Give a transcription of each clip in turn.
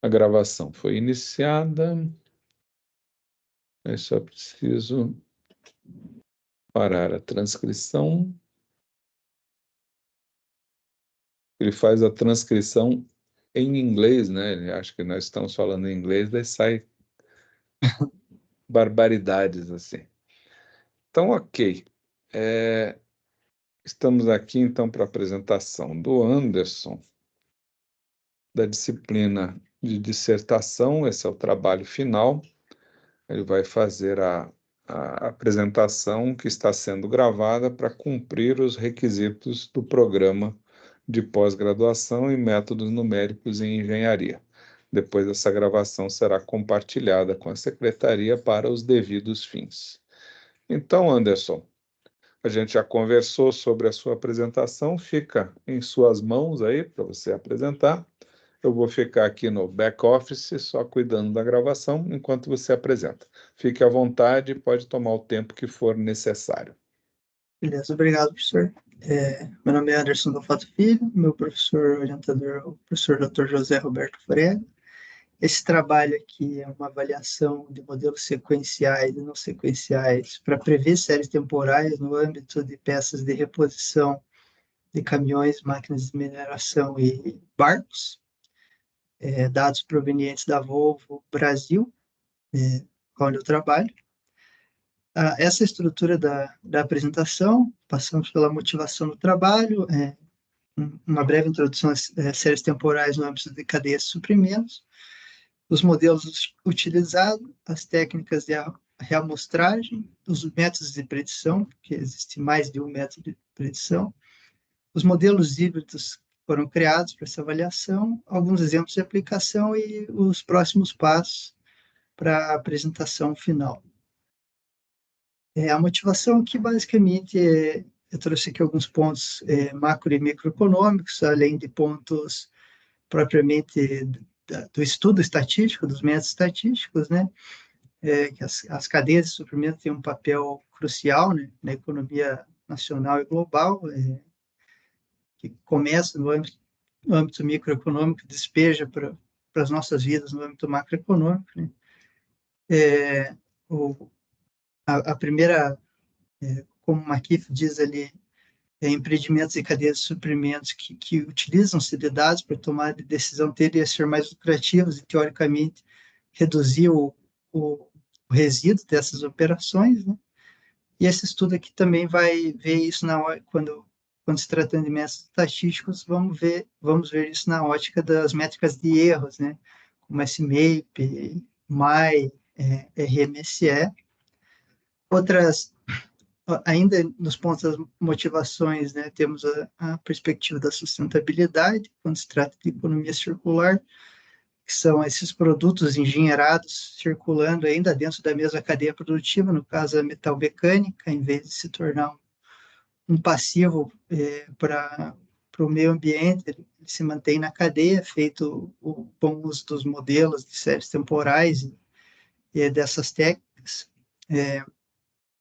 A gravação foi iniciada. Eu só preciso parar a transcrição. Ele faz a transcrição em inglês, né? Ele acha que nós estamos falando em inglês, daí sai barbaridades assim. Então, ok. Estamos aqui, então, para a apresentação do Anderson, da disciplina de dissertação. Esse é o trabalho final. Ele vai fazer a apresentação que está sendo gravada para cumprir os requisitos do programa de pós-graduação em métodos numéricos em engenharia. Depois, essa gravação será compartilhada com a secretaria para os devidos fins. Então, Anderson, a gente já conversou sobre a sua apresentação, fica em suas mãos aí para você apresentar. Eu vou ficar aqui no back-office, só cuidando da gravação, enquanto você apresenta. Fique à vontade, pode tomar o tempo que for necessário. Beleza, obrigado, professor. Meu nome é Anderson Dofato Filho, meu professor orientador é o professor Dr. José Roberto Frega. Esse trabalho aqui é uma avaliação de modelos sequenciais e não sequenciais para prever séries temporais no âmbito de peças de reposição de caminhões, máquinas de mineração e barcos, dados provenientes da Volvo Brasil, onde eu trabalho. Essa estrutura da apresentação, passamos pela motivação do trabalho, uma breve introdução às séries temporais no âmbito de cadeias de suprimentos, os modelos utilizados, as técnicas de reamostragem, os métodos de predição, porque existe mais de um método de predição, os modelos híbridos que foram criados para essa avaliação, alguns exemplos de aplicação e os próximos passos para a apresentação final. A motivação aqui, basicamente, eu trouxe aqui alguns pontos macro e microeconômicos, além de pontos propriamente do estudo estatístico, dos métodos estatísticos, né? Que as cadeias de suprimento têm um papel crucial, né, na economia nacional e global, que começa no âmbito microeconômico, despeja para as nossas vidas no âmbito macroeconômico, né? A primeira, como o McKeith diz ali, empreendimentos e cadeias de suprimentos que utilizam-se de dados para tomar de decisão tendem a ser mais lucrativos e, teoricamente, reduzir o resíduo dessas operações, né? E esse estudo aqui também vai ver isso quando se tratando de métodos estatísticos, vamos ver isso na ótica das métricas de erros, né? Como SMAP, MAI, RMSE. Outras, ainda nos pontos das motivações, né, temos a perspectiva da sustentabilidade, quando se trata de economia circular, que são esses produtos engenheirados circulando ainda dentro da mesma cadeia produtiva, no caso a metalmecânica, em vez de se tornar um passivo para o meio ambiente, ele se mantém na cadeia, feito o bom uso dos modelos de séries temporais e dessas técnicas.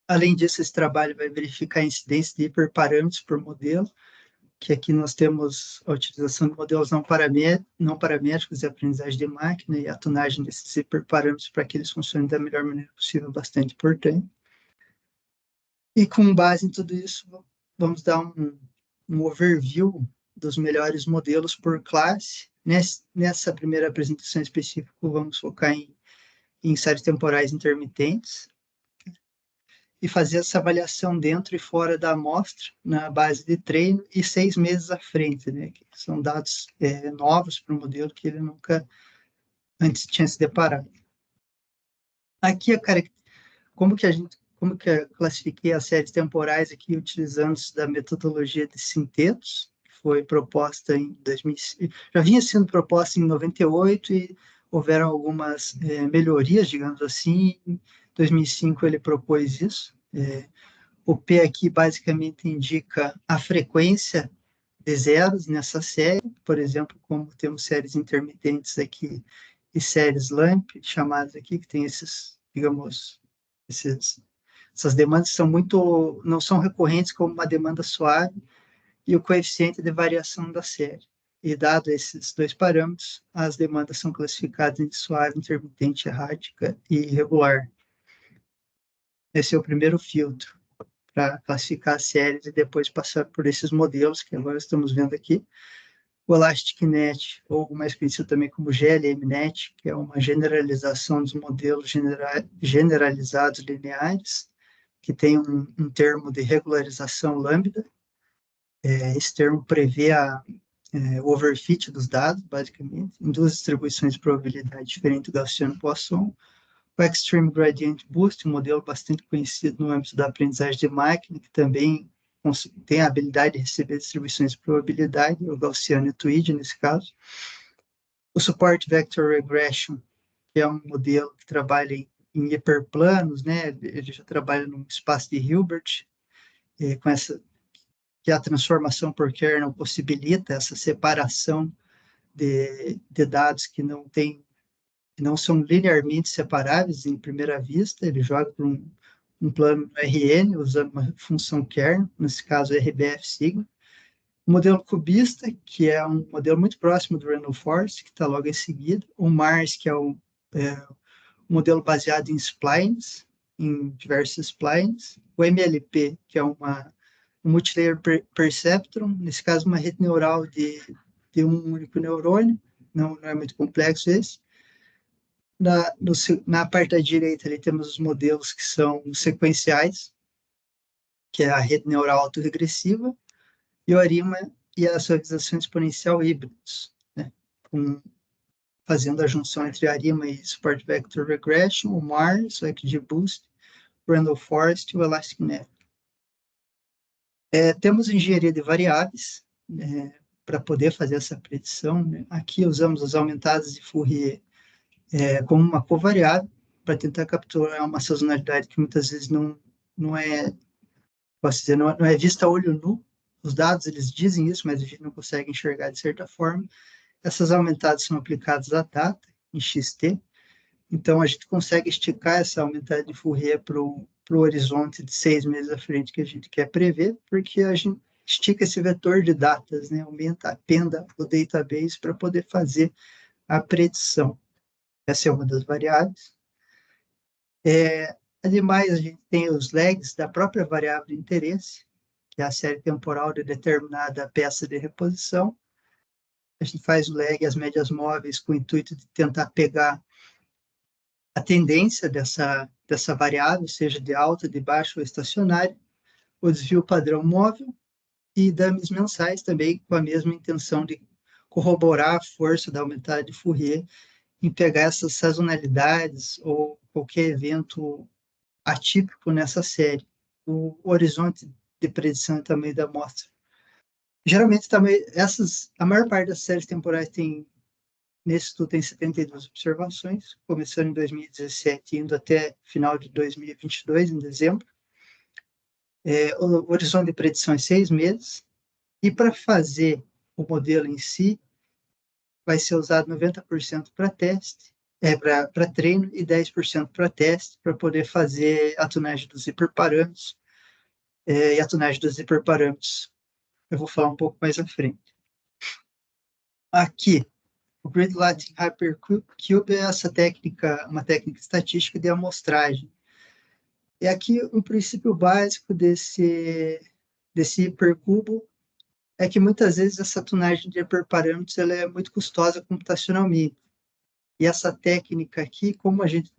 Além disso, esse trabalho vai verificar a incidência de hiperparâmetros por modelo, que aqui nós temos a utilização de modelos não paramétricos de aprendizagem de máquina e a tunagem desses hiperparâmetros para que eles funcionem da melhor maneira possível, bastante importante. E com base em tudo isso, vamos dar um overview dos melhores modelos por classe. Nessa primeira apresentação específica, vamos focar em séries temporais intermitentes e fazer essa avaliação dentro e fora da amostra, na base de treino, e 6 meses à frente, né? Que são dados novos para o modelo que ele nunca antes tinha se deparado. Aqui, como que eu classifiquei as séries temporais aqui, utilizando da metodologia de sintetos, que foi proposta em 2005, já vinha sendo proposta em 98 e houveram algumas melhorias, digamos assim. Em 2005 ele propôs isso. O P aqui basicamente indica a frequência de zeros nessa série, por exemplo, como temos séries intermitentes aqui e séries LAMP, chamadas aqui, que tem esses, digamos, essas demandas não são recorrentes como uma demanda suave, e o coeficiente de variação da série. E dado esses dois parâmetros, as demandas são classificadas em suave, intermitente, errática e irregular. Esse é o primeiro filtro para classificar as séries e depois passar por esses modelos que agora estamos vendo aqui. O ElasticNet, ou mais conhecido também como GLMNet, que é uma generalização dos modelos generalizados lineares, que tem um termo de regularização lambda. Esse termo prevê o overfit dos dados, basicamente, em duas distribuições de probabilidade diferentes do Gaussiano-Poisson. O Extreme Gradient Boost, um modelo bastante conhecido no âmbito da aprendizagem de máquina, que também tem a habilidade de receber distribuições de probabilidade, o Gaussiano e o Tweed, nesse caso. O Support Vector Regression, que é um modelo que trabalha em hiperplanos, né? Ele já trabalha no espaço de Hilbert, com essa que a transformação por kernel possibilita essa separação de dados que não são linearmente separáveis em primeira vista. Ele joga para um plano RN, usando uma função kernel, nesse caso RBF sigma. O modelo cubista, que é um modelo muito próximo do Random Forest, que está logo em seguida. O MARS, que é um modelo baseado em splines, em diversos splines. O MLP, que é um multilayer perceptron, nesse caso uma rede neural de um único neurônio, não é muito complexo esse. Na parte da direita ali temos os modelos que são sequenciais, que é a rede neural autorregressiva, e o ARIMA e a suavização exponencial híbridos, né? Fazendo a junção entre ARIMA e Support Vector Regression, o MARS, o XGBoost, o Random Forest e o ElasticNet. Temos engenharia de variáveis, para poder fazer essa predição, né? Aqui usamos as aumentadas de Fourier como uma covariável para tentar capturar uma sazonalidade que muitas vezes não é, posso dizer, não é vista a olho nu. Os dados, eles dizem isso, mas a gente não consegue enxergar de certa forma. Essas aumentadas são aplicadas à data, em XT. Então, a gente consegue esticar essa aumentada de Fourier para o horizonte de 6 meses à frente que a gente quer prever, porque a gente estica esse vetor de datas, né? Aumenta, appenda o database para poder fazer a predição. Essa é uma das variáveis. Ademais, a gente tem os lags da própria variável de interesse, que é a série temporal de determinada peça de reposição. A gente faz o lag e as médias móveis com o intuito de tentar pegar a tendência dessa variável, seja de alta, de baixa ou estacionária, o desvio padrão móvel e dummies mensais também com a mesma intenção de corroborar a força da aumentada de Fourier em pegar essas sazonalidades ou qualquer evento atípico nessa série. O horizonte de predição e tamanho da amostra. Geralmente, também, a maior parte das séries temporais nesse estudo tem 72 observações, começando em 2017 e indo até final de 2022, em dezembro. O horizonte de predição é 6 meses, e para fazer o modelo em si, vai ser usado 90% para teste, para treino e 10% para teste, para poder fazer a tunagem dos hiperparâmetros. E a tunagem dos hiperparâmetros eu vou falar um pouco mais à frente. Aqui, o Grid Latin Hypercube é uma técnica estatística de amostragem. E aqui o princípio básico desse hipercubo é que muitas vezes essa tunagem de hiperparâmetros ela é muito custosa computacionalmente. E essa técnica aqui, como a gente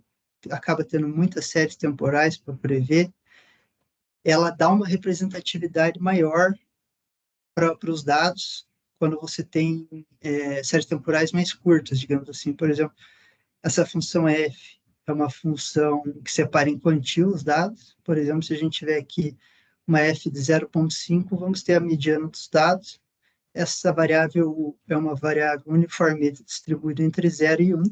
acaba tendo muitas séries temporais para prever, ela dá uma representatividade maior para os dados quando você tem séries temporais mais curtas, digamos assim. Por exemplo, essa função f é uma função que separa em quantio os dados. Por exemplo, se a gente tiver aqui uma f de 0,5, vamos ter a mediana dos dados. Essa variável é uma variável uniformemente distribuída entre 0 e 1.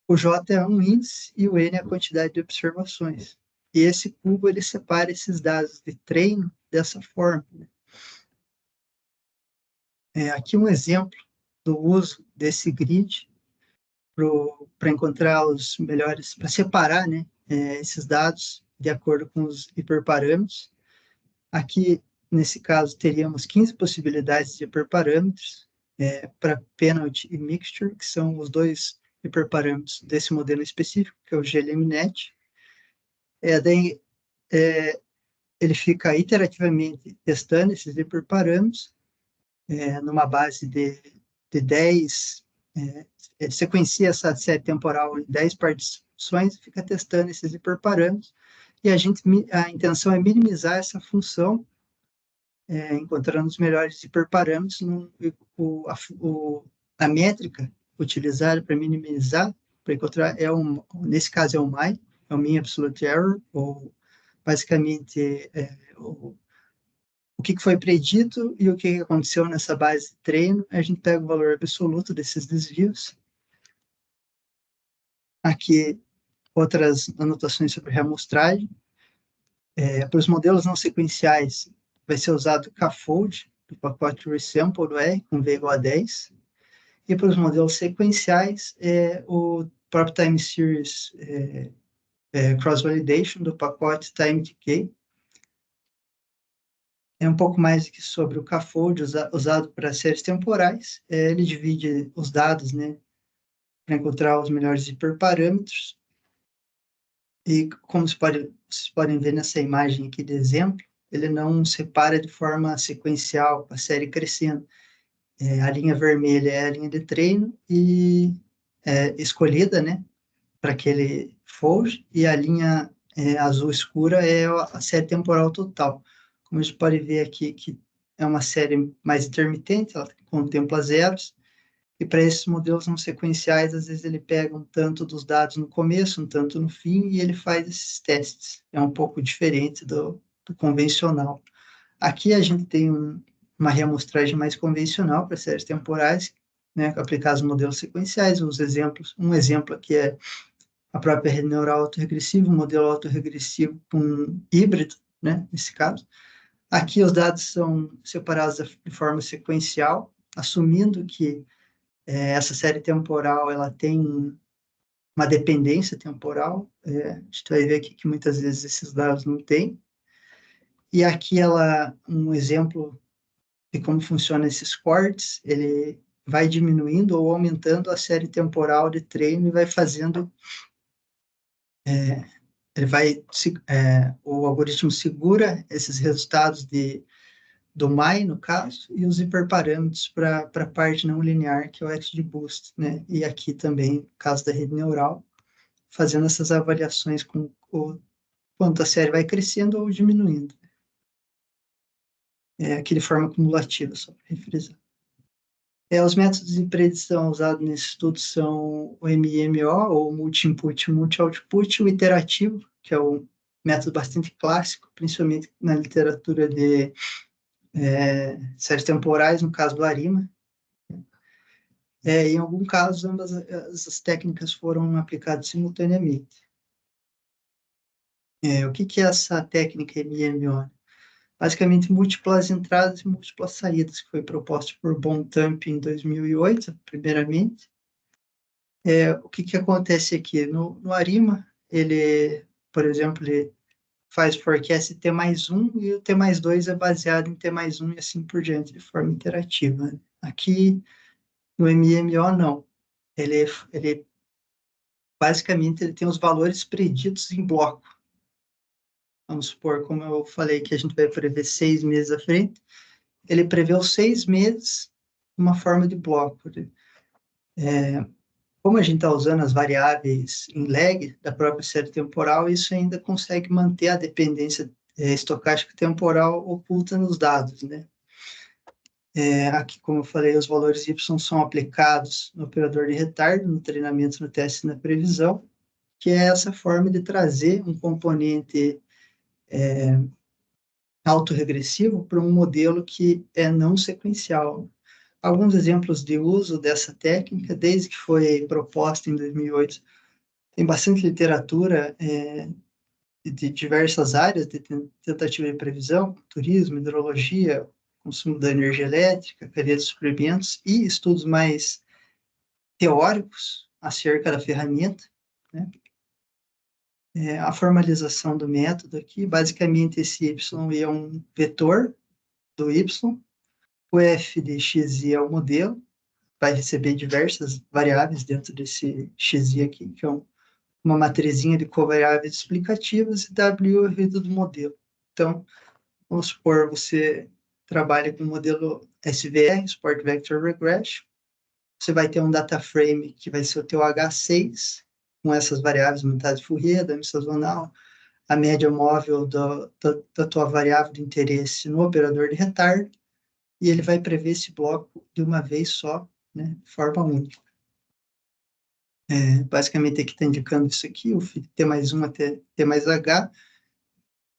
O J é um índice e o N é a quantidade de observações. E esse cubo, ele separa esses dados de treino dessa forma, né? Aqui um exemplo do uso desse grid para encontrar os melhores, para separar, né, esses dados de acordo com os hiperparâmetros. Aqui, nesse caso, teríamos 15 possibilidades de hiperparâmetros, para penalty e mixture, que são os dois hiperparâmetros desse modelo específico, que é o GLMNet. Daí, ele fica iterativamente testando esses hiperparâmetros numa base de 10, sequencia essa série temporal em 10 partições, fica testando esses hiperparâmetros, e a intenção é minimizar essa função, encontrando os melhores hiperparâmetros. A métrica utilizada para minimizar, para encontrar, nesse caso é o MAI, é o Mean Absolute Error, ou basicamente o que foi predito e o que aconteceu nessa base de treino. A gente pega o valor absoluto desses desvios. Aqui, outras anotações sobre reamostragem. Para os modelos não sequenciais, vai ser usado o K-fold, do pacote Resample do R, com V igual a 10. E para os modelos sequenciais, o próprio Time Series Cross Validation, do pacote Time Decay. Um pouco mais que sobre o K-fold usado para séries temporais. Ele divide os dados, né, para encontrar os melhores hiperparâmetros. E como vocês podem ver nessa imagem aqui de exemplo, ele não separa de forma sequencial, a série crescendo. A linha vermelha é a linha de treino e escolhida, né, para aquele fold, e a linha azul escura é a série temporal total. Como a gente pode ver aqui, que é uma série mais intermitente, ela contempla zeros, e para esses modelos não sequenciais, às vezes ele pega um tanto dos dados no começo, um tanto no fim, e ele faz esses testes. É um pouco diferente do convencional. Aqui a gente tem uma reamostragem mais convencional para séries temporais, né, aplicar os modelos sequenciais. Um exemplo aqui é a própria rede neural autorregressiva, um modelo autorregressivo com híbrido, né, nesse caso. Aqui os dados são separados de forma sequencial, assumindo que essa série temporal ela tem uma dependência temporal. A gente vai ver aqui que muitas vezes esses dados não têm. E aqui um exemplo de como funcionam esses cortes, ele vai diminuindo ou aumentando a série temporal de treino e vai fazendo o algoritmo segura esses resultados do MAI, no caso, e os hiperparâmetros para a parte não linear, que é o XGBoost, né? E aqui também, no caso da rede neural, fazendo essas avaliações com quanto a série vai crescendo ou diminuindo. Aqui de forma cumulativa, só para refrisar. Os métodos de predição usados nesse estudo são o MIMO, ou Multi-Input, Multi-Output, o iterativo, que é um método bastante clássico, principalmente na literatura de séries temporais, no caso do ARIMA. Em algum caso, ambas as técnicas foram aplicadas simultaneamente. O que é essa técnica MIMO? Basicamente, múltiplas entradas e múltiplas saídas, que foi proposto por Bontempi em 2008, primeiramente. O que acontece aqui? No ARIMA, ele, por exemplo, ele faz forecast T mais 1 e o T mais 2 é baseado em T mais 1 e assim por diante, de forma interativa. Aqui, no MMO, não. Ele basicamente, ele tem os valores preditos em bloco. Vamos supor, como eu falei, que a gente vai prever 6 meses à frente, ele prevê os 6 meses de uma forma de bloco. Como a gente está usando as variáveis em lag da própria série temporal, isso ainda consegue manter a dependência estocástica temporal oculta nos dados, né? Aqui, como eu falei, os valores Y são aplicados no operador de retardo, no treinamento, no teste e na previsão, que é essa forma de trazer um componente autorregressivo para um modelo que é não sequencial. Alguns exemplos de uso dessa técnica, desde que foi proposta em 2008, tem bastante literatura de diversas áreas de tentativa de previsão, turismo, hidrologia, consumo da energia elétrica, cadeia de suprimentos e estudos mais teóricos acerca da ferramenta, né? A formalização do método aqui, basicamente esse Y é um vetor do Y, O f de xi é o modelo, vai receber diversas variáveis dentro desse xi aqui, que é uma matrizinha de covariáveis explicativas, e w é o ruído do modelo. Então, vamos supor, você trabalha com o modelo SVR, Support Vector Regression, você vai ter um data frame que vai ser o teu H6, com essas variáveis, metade de Fourier, dano sazonal, a média móvel da tua variável de interesse no operador de retardo, e ele vai prever esse bloco de uma vez só, né, de forma única. Basicamente, aqui está indicando isso aqui, o T mais 1 até T mais H,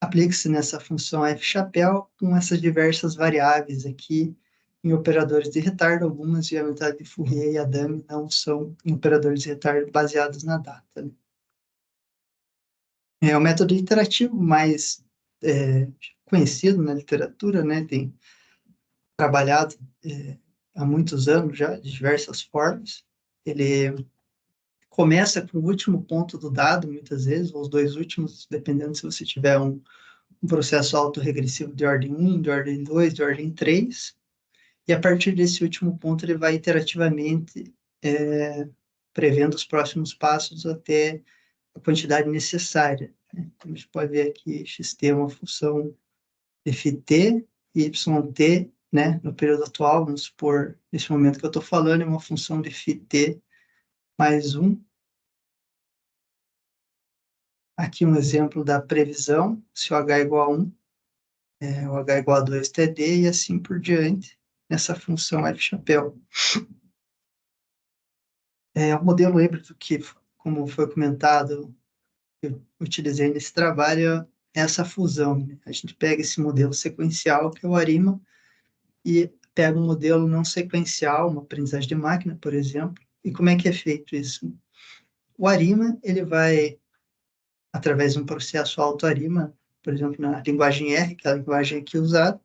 aplica-se nessa função f-chapéu com essas diversas variáveis aqui em operadores de retardo, algumas e a metade de Fourier e a DAMI não são em operadores de retardo baseados na data. Né? É o método iterativo mais conhecido na literatura, né? Tem trabalhado há muitos anos já, de diversas formas. Ele começa com o último ponto do dado, muitas vezes, ou os dois últimos, dependendo se você tiver um processo autorregressivo de ordem 1, de ordem 2, de ordem 3, e a partir desse último ponto ele vai iterativamente prevendo os próximos passos até a quantidade necessária. Né? Então, a gente pode ver aqui xt é uma função ft, e yt, né, no período atual, vamos supor, nesse momento que eu estou falando, é uma função de ft mais 1. Aqui um exemplo da previsão, se o h é igual a 1, o h é igual a 2 td, e assim por diante, nessa função f-chapéu. O modelo híbrido que, como foi comentado, eu utilizei nesse trabalho, é essa fusão. Né? A gente pega esse modelo sequencial, que é o ARIMA, e pega um modelo não sequencial, uma aprendizagem de máquina, por exemplo. E como é que é feito isso? O ARIMA, ele vai, através de um processo auto-ARIMA, por exemplo, na linguagem R, que é a linguagem aqui usada,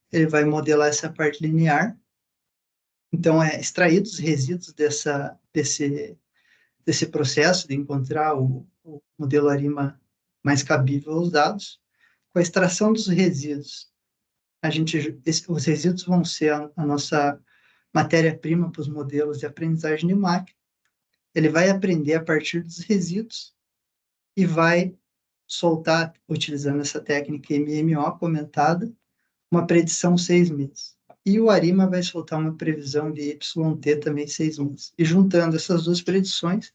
ele vai modelar essa parte linear. Então, extraídos os resíduos desse processo de encontrar o modelo ARIMA mais cabível aos dados. Com a extração dos resíduos, os resíduos vão ser a nossa matéria-prima para os modelos de aprendizagem de máquina. Ele vai aprender a partir dos resíduos e vai soltar, utilizando essa técnica MMO comentada, uma predição 6 meses. E o ARIMA vai soltar uma previsão de YT também 6 meses. E juntando essas duas predições,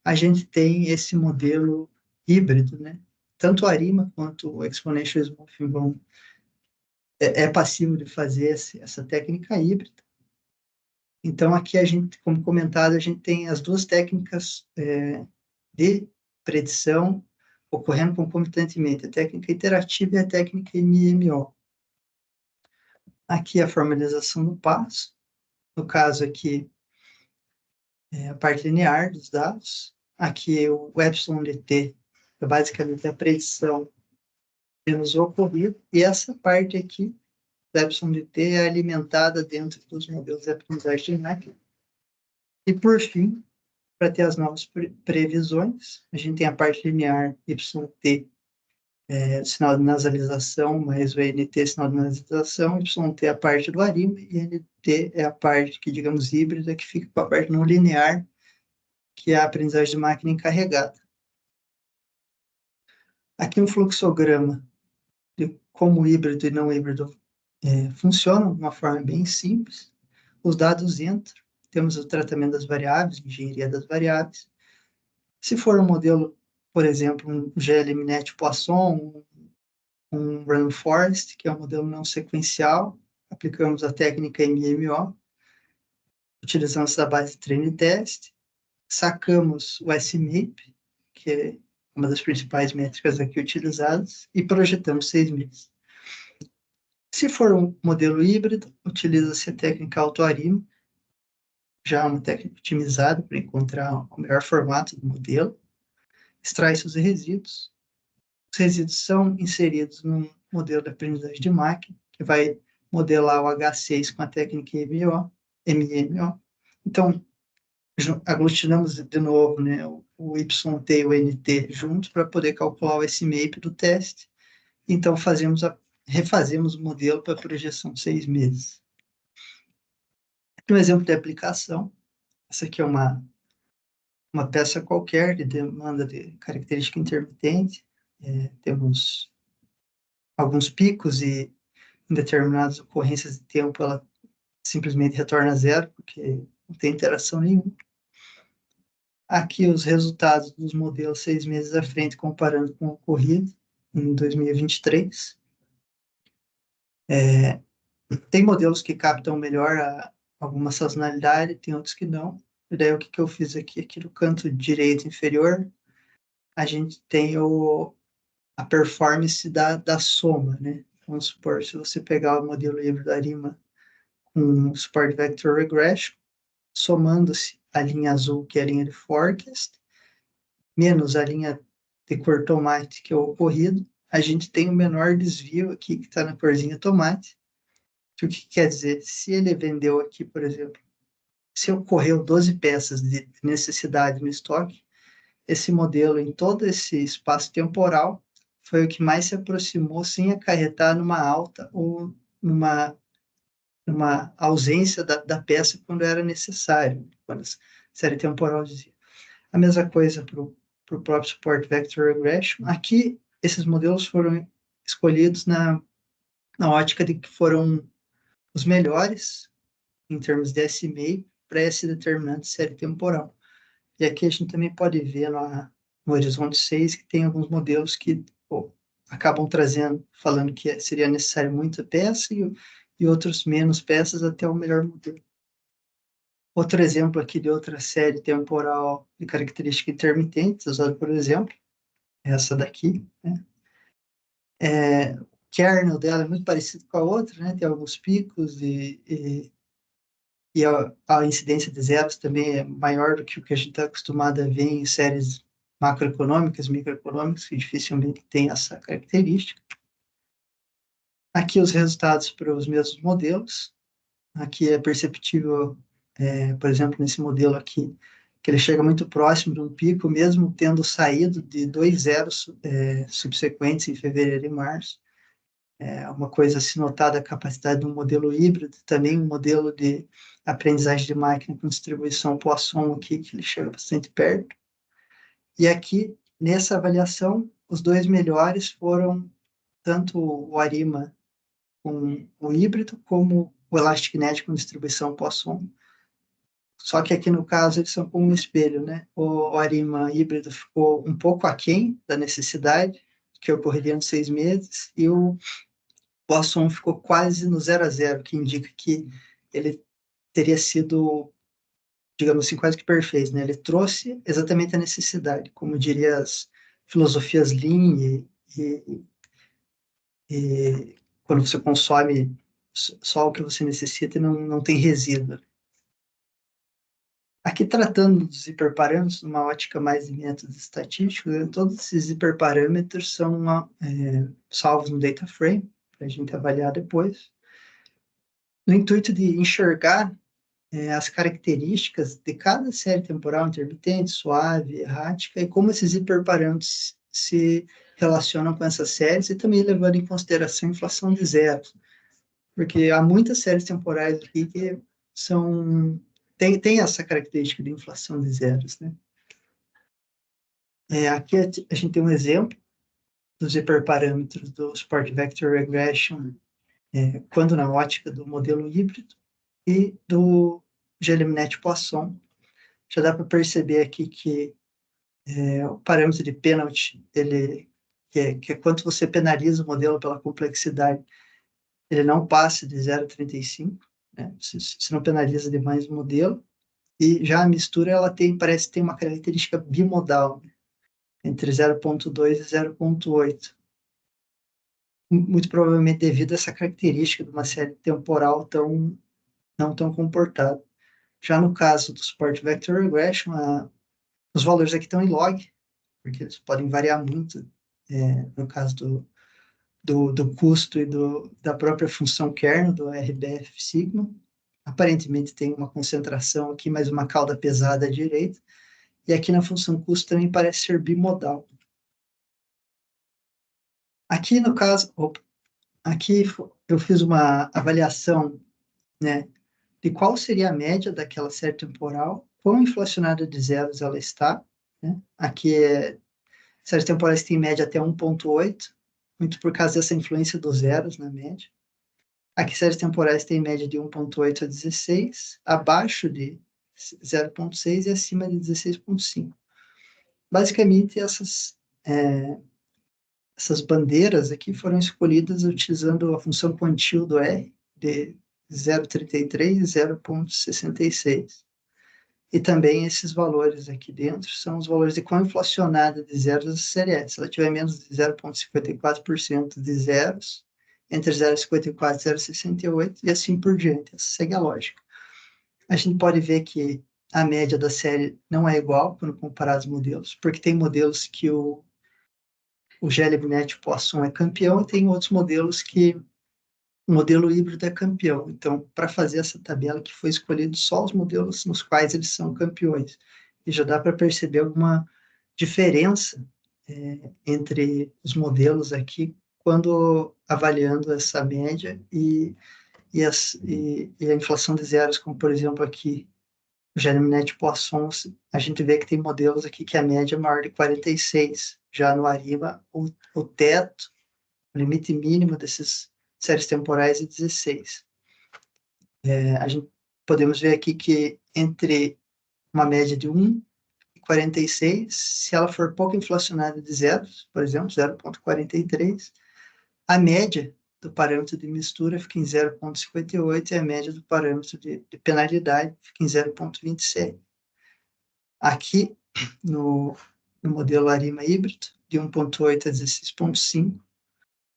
a gente tem esse modelo híbrido, né? Tanto o ARIMA quanto o Exponential Smoothing é passível de fazer essa técnica híbrida. Então, aqui a gente, como comentado, a gente tem as duas técnicas de predição ocorrendo concomitantemente, a técnica iterativa e a técnica MMO. Aqui a formalização do passo, no caso aqui, a parte linear dos dados. Aqui o epsilon de t é basicamente a predição menos o ocorrido, e essa parte aqui, da epsilon de t, é alimentada dentro dos modelos de aprendizagem de máquina. E, por fim, para ter as novas previsões, a gente tem a parte linear YT, sinal de nasalização, mais o NT, sinal de nasalização, YT é a parte do ARIMA, e NT é a parte que, digamos, híbrida, que fica com a parte não linear, que é a aprendizagem de máquina encarregada. Aqui um fluxograma de como híbrido e não híbrido funcionam de uma forma bem simples. Os dados entram, temos o tratamento das variáveis, engenharia das variáveis. Se for um modelo, por exemplo, um GLMNet-Poisson, um Random Forest, que é um modelo não sequencial, aplicamos a técnica MMO, utilizamos a base de treino e teste, sacamos o SMAP, que é uma das principais métricas aqui utilizadas, e projetamos 6 meses. Se for um modelo híbrido, utiliza-se a técnica AutoARIMA, já uma técnica otimizada para encontrar o melhor formato do modelo, extrai-se os resíduos. Os resíduos são inseridos num modelo de aprendizagem de máquina, que vai modelar o H6 com a técnica MMO. Então, aglutinamos de novo, né, o YT e o NT juntos para poder calcular o SMAP do teste. Então, refazemos o modelo para projeção 6 meses. Um exemplo de aplicação, essa aqui é uma peça qualquer de demanda de característica intermitente, temos alguns picos e em determinadas ocorrências de tempo ela simplesmente retorna a zero, porque não tem interação nenhuma. Aqui os resultados dos modelos 6 meses à frente, comparando com o ocorrido em 2023. Tem modelos que captam melhor alguma sazonalidade, tem outros que não. E daí o que eu fiz aqui? Aqui no canto direito inferior, a gente tem a performance da soma, né? Vamos supor, se você pegar o modelo híbrido da ARIMA com Support Vector Regression, somando-se a linha azul, que é a linha de forecast, menos a linha de cor tomate, que é o ocorrido, a gente tem o menor desvio aqui, que está na corzinha tomate. O que quer dizer? Se ele vendeu aqui, por exemplo, se ocorreu 12 peças de necessidade no estoque, esse modelo, em todo esse espaço temporal, foi o que mais se aproximou sem acarretar numa alta ou numa ausência da peça quando era necessário, quando a série temporal dizia. A mesma coisa para o próprio Support Vector Regression. Aqui, esses modelos foram escolhidos na ótica de que foram os melhores em termos de SMA para esse determinante série temporal. E aqui a gente também pode ver no Horizonte 6 que tem alguns modelos que acabam trazendo, falando que seria necessário muita peça e outros menos peças até o melhor modelo. Outro exemplo aqui de outra série temporal de característica intermitente, usado por exemplo, é essa daqui, né? O kernel dela é muito parecido com a outra, né? Tem alguns picos e a incidência de zeros também é maior do que o que a gente está acostumado a ver em séries macroeconômicas, microeconômicas, que dificilmente tem essa característica. Aqui os resultados para os mesmos modelos. Aqui é perceptível, por exemplo, nesse modelo aqui, que ele chega muito próximo de um pico, mesmo tendo saído de 2 zeros subsequentes em fevereiro e março. Uma coisa a se notar da capacidade do modelo híbrido, também um modelo de aprendizagem de máquina com distribuição Poisson aqui, que ele chega bastante perto. E aqui, nessa avaliação, os dois melhores foram tanto o ARIMA com o híbrido, como o ElasticNet com distribuição Poisson. Só que aqui no caso eles são como um espelho, né? O ARIMA híbrido ficou um pouco aquém da necessidade, que ocorreria nos 6 meses, e o Poisson ficou quase no 0 a 0, que indica que ele teria sido, digamos assim, quase que perfeito, né? Ele trouxe exatamente a necessidade, como diria as filosofias Lean e quando você consome só o que você necessita e não tem resíduo. Aqui, tratando dos hiperparâmetros, numa ótica mais de métodos estatísticos, né, todos esses hiperparâmetros são salvos no data frame, para a gente avaliar depois, no intuito de enxergar as características de cada série temporal intermitente, suave, errática, e como esses hiperparâmetros se relacionam com essas séries, e também levando em consideração a inflação de zeros, porque há muitas séries temporais aqui que tem essa característica de inflação de zeros, né? Aqui a gente tem um exemplo dos hiperparâmetros do Support Vector Regression, quando na ótica do modelo híbrido, e do GLMNet Poisson. Já dá para perceber aqui que o parâmetro de penalty, que é quanto você penaliza o modelo pela complexidade, ele não passa de 0,35, né? Se não penaliza demais o modelo. E já a mistura, ela parece ter uma característica bimodal, né? Entre 0,2 e 0,8. Muito provavelmente devido a essa característica de uma série temporal não tão comportada. Já no caso do Support Vector Regression, os valores aqui estão em log, porque eles podem variar muito, no caso do custo e da própria função kernel, do RBF sigma. Aparentemente tem uma concentração aqui, mais uma cauda pesada à direita, e aqui na função custo também parece ser bimodal. Aqui no caso, aqui eu fiz uma avaliação, né, de qual seria a média daquela série temporal, quão inflacionada de zeros ela está, né? Aqui séries temporais têm média até 1,8, muito por causa dessa influência dos zeros na média. Aqui séries temporais têm média de 1,8 a 16, abaixo de 0,6 e acima de 16,5. Basicamente, essas bandeiras aqui foram escolhidas utilizando a função quantil do R de 0,33 e 0,66. E também esses valores aqui dentro são os valores de quão inflacionada de zeros a série é. Se ela tiver menos de 0,54% de zeros, entre 0,54 e 0,68, e assim por diante. Essa segue a lógica. A gente pode ver que a média da série não é igual quando comparar os modelos, porque tem modelos que o GLBNet Poisson é campeão e tem outros modelos que o modelo híbrido é campeão. Então, para fazer essa tabela que foi escolhido só os modelos nos quais eles são campeões. E já dá para perceber alguma diferença entre os modelos aqui quando avaliando essa média e a inflação de zeros, como por exemplo aqui o GLBNet Poisson, a gente vê que tem modelos aqui que a média é maior de 46. Já no ARIMA, o teto, o limite mínimo dessas séries temporais é 16. A gente podemos ver aqui que entre uma média de 1 e 46, se ela for pouco inflacionada de zeros, por exemplo, 0,43, a média do parâmetro de mistura fica em 0,58 e a média do parâmetro de penalidade fica em 0,27. Aqui, no modelo ARIMA híbrido, de 1,8 a 16,5,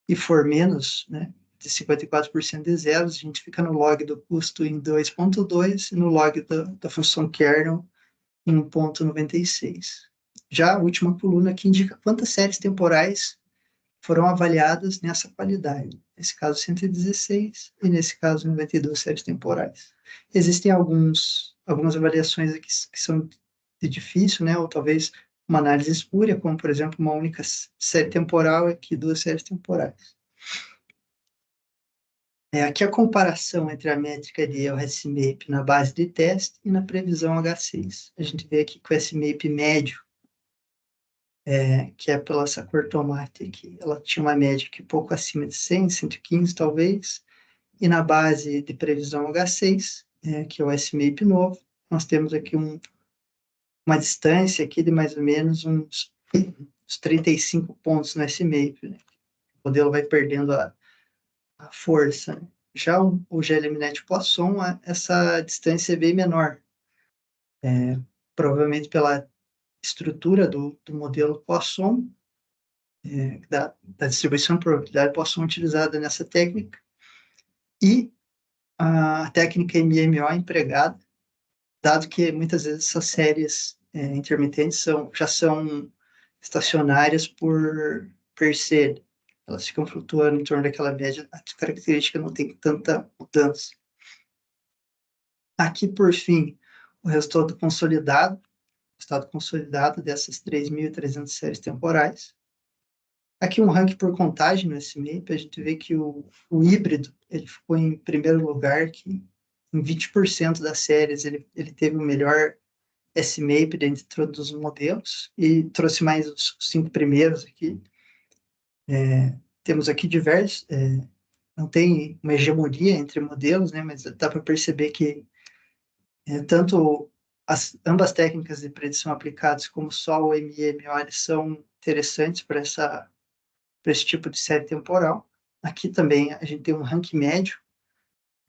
e for menos, né, de 54% de zeros, a gente fica no log do custo em 2,2 e no log da função kernel em 1,96. Já a última coluna aqui indica quantas séries temporais foram avaliadas nessa qualidade. Nesse caso, 116 e nesse caso, 92 séries temporais. Existem algumas avaliações aqui que são de difícil, né, ou talvez uma análise espúria, como, por exemplo, uma única série temporal e aqui 2 séries temporais. Aqui a comparação entre a métrica de RSMAP na base de teste e na previsão H6. A gente vê aqui que o SMAP médio, que é pela essa cor tomate aqui, ela tinha uma média que pouco acima de 100, 115 talvez, e na base de previsão H6, que é o SMAP novo, nós temos aqui uma distância aqui de mais ou menos uns 35 pontos no SMAP, né? O modelo vai perdendo a força, né? Já o GLBNet Poisson, essa distância é bem menor, provavelmente pela estrutura do modelo Poisson, da distribuição de probabilidade Poisson utilizada nessa técnica, e a técnica MMO empregada, dado que muitas vezes essas séries intermitentes já são estacionárias por se, elas ficam flutuando em torno daquela média, a característica não tem tanta mudança. Aqui, por fim, o resultado consolidado, estado consolidado dessas 3.300 séries temporais. Aqui um ranking por contagem no SMAP, a gente vê que o híbrido ele ficou em primeiro lugar, que em 20% das séries ele teve o melhor SMAP dentro dos modelos e trouxe mais os 5 primeiros aqui. Temos aqui diversos, não tem uma hegemonia entre modelos, né, mas dá para perceber que tanto ambas técnicas de predição aplicadas, como só o MMO, são interessantes para esse tipo de série temporal. Aqui também a gente tem um ranking médio.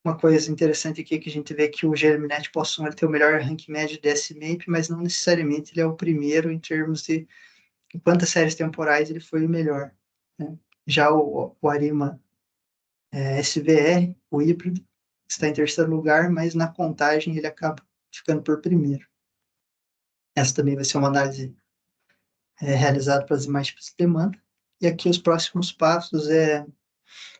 Uma coisa interessante aqui é que a gente vê que o GLBNet Poisson tem o melhor ranking médio de SMAP, mas não necessariamente ele é o primeiro em termos de em quantas séries temporais ele foi o melhor, né? Já o ARIMA SVR, o híbrido, está em terceiro lugar, mas na contagem ele acaba ficando por primeiro. Essa também vai ser uma análise realizada para as demais tipos de demanda. E aqui os próximos passos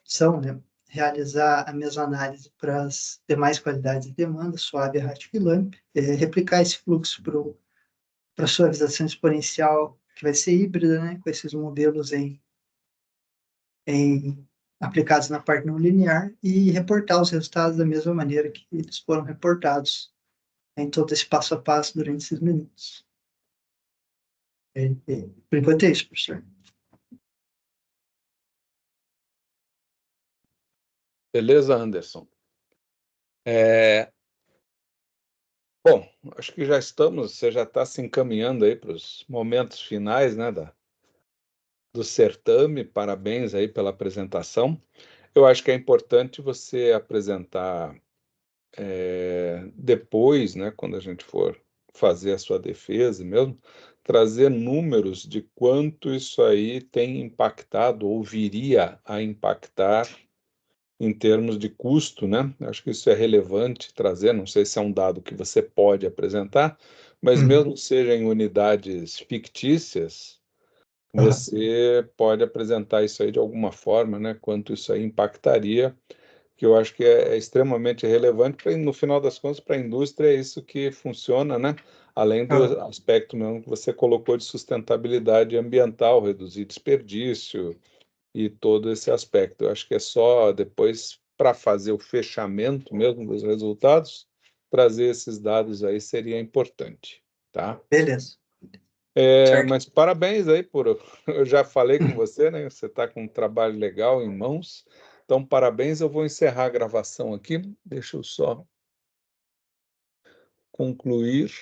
são, né, realizar a mesma análise para as demais qualidades de demanda, suave, errático e LAMP, replicar esse fluxo para a suavização exponencial, que vai ser híbrida, né, com esses modelos em aplicados na parte não linear e reportar os resultados da mesma maneira que eles foram reportados em todo esse passo a passo durante esses minutos. Por enquanto é isso, professor. Beleza, Anderson? Bom, acho que já estamos, você já está se encaminhando aí para os momentos finais, né, do certame. Parabéns aí pela apresentação. Eu acho que é importante você apresentar depois, né, quando a gente for fazer a sua defesa mesmo, trazer números de quanto isso aí tem impactado ou viria a impactar em termos de custo, né? Acho que isso é relevante trazer, não sei se é um dado que você pode apresentar, mas mesmo que seja em unidades fictícias, você pode apresentar isso aí de alguma forma, né? Quanto isso aí impactaria, que eu acho que é extremamente relevante, no final das contas, para a indústria é isso que funciona, né? Além do aspecto mesmo que você colocou de sustentabilidade ambiental, reduzir desperdício e todo esse aspecto. Eu acho que é só depois, para fazer o fechamento mesmo dos resultados, trazer esses dados aí seria importante, tá? Beleza. Certo. Mas parabéns aí por. Eu já falei com você, né? Você está com um trabalho legal em mãos. Então, parabéns. Eu vou encerrar a gravação aqui. Deixa eu só concluir.